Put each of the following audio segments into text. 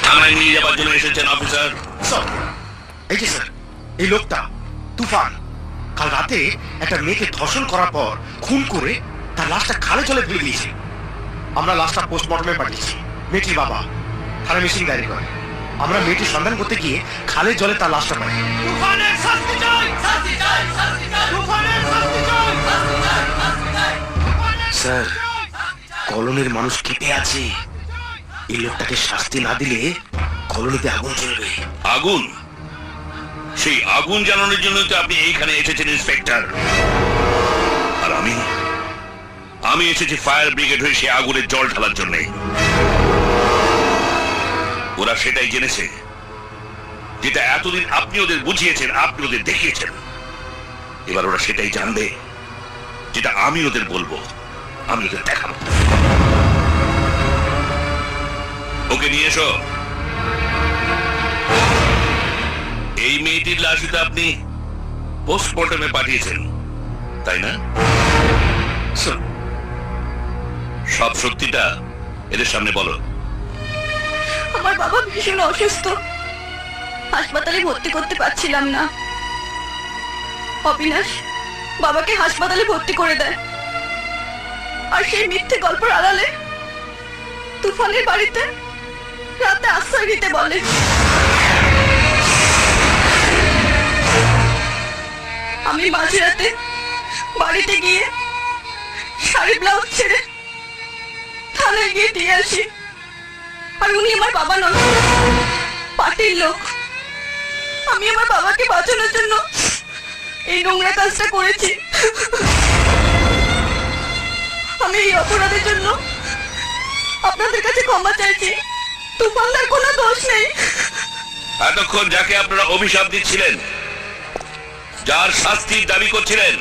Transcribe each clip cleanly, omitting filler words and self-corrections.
থানায় নিয়ে যাবার জন্য এসেছেন অফিসার? স্যার, এই যে স্যার, এই লোকটা তুফান কাল রাতে একটা মেয়েকে ধর্ষণ করার পর খুন করে তার লাশটা খালে জলে ফেলে দিয়েছে। আমরা লাশটা পোস্টমর্টমে পাঠিয়েছি। মেয়েটির বাবা থানা মিসিং ডায়েরি করে। আমরা মেয়েটির সন্ধান করতে গিয়ে খালের জলে তার লাশটা পাই। তুফানের শাস্তি চাই, শাস্তি চাই, শাস্তি চাই, তুফানের শাস্তি চাই, শাস্তি চাই, শাস্তি চাই। স্যার, কলোনির মানুষ কেঁপে আছে। এই লোকটাকে শাস্তি না দিলে কলোনিতে আগুন জ্বলবে। আগুন? সেই আগুন জ্বালানোর জন্য তো আপনি এইখানে এসেছেন ইন্সপেক্টর। আর আমি এসেছি ফায়ার ব্রিগেড হয়ে সেই আগুনের জল ঢালার জন্য। ওরা সেটাই জেনেছে যেটা এতদিন আপনি ওদের বুঝিয়েছেন, আপনি ওদের দেখিয়েছেন। এবার ওরা সেটাই জানবে যেটা আমি ওদের বলবো, আমি ওদের দেখাবো। ওকে নিয়ে এসো। এই মেয়েটির লাশটা আপনি পোস্টমর্টমে পাঠিয়েছেন, তাই না? সব সত্যিটা এদের সামনে বলো। আমার বাবা ভীষণ অসুস্থ, হাসপাতালে ভর্তি করতে পারছিলাম না। অবিনাশ বাবাকে হাসপাতালে ভর্তি করে দেয়, আর সেই মিথ্যে গল্পের আড়ালে তুফানের বাড়িতে রাতে আশ্রয় নিতে বলে। আমি মাঝরাতে বাড়িতে গিয়ে শাড়ি ব্লাউজ ছেড়ে থানায় গিয়ে দিয়ে আসি। আর উনি আমার বাবা নন, পার্টির লোক। আমি আমার বাবাকে বাঁচানোর জন্য এই নোংরা কাজটা করেছি। আমি এই অপরাধের জন্য আপনাদের কাছে ক্ষমা চাইছি। তুফানদার কোনো দোষ নেই। এতক্ষণ যাকে আপনারা অভিশাপ দিচ্ছিলেন, যার শাস্তির দাবি করছিলেন,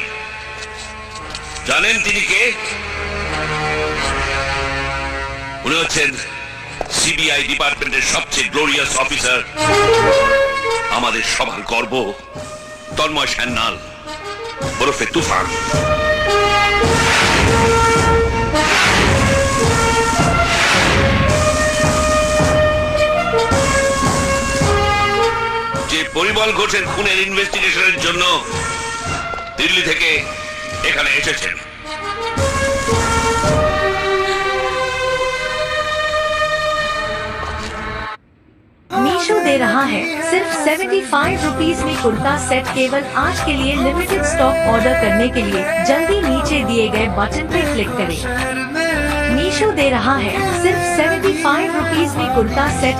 জানেন তিনি কে? উনি হচ্ছেন সিবিআই ডিপার্টমেন্টের সবচেয়ে গ্লোরিয়াস অফিসার, আমাদের সবার গর্ব, তন্ময় সান্যাল ওরফে তুফান। যে পরিমল ঘোষের খুনের ইনভেস্টিগেশনের জন্য দিল্লি থেকে এখানে এসেছেন। मीशो दे रहा है सिर्फ 75 रुपीज में कुर्ता सेट। केवल आज के लिए लिमिटेड स्टॉक। ऑर्डर करने के लिए जल्दी नीचे दिए गए बटन पे क्लिक करें। मीशो दे रहा है सिर्फ 75 रुपीज में कुर्ता सेट।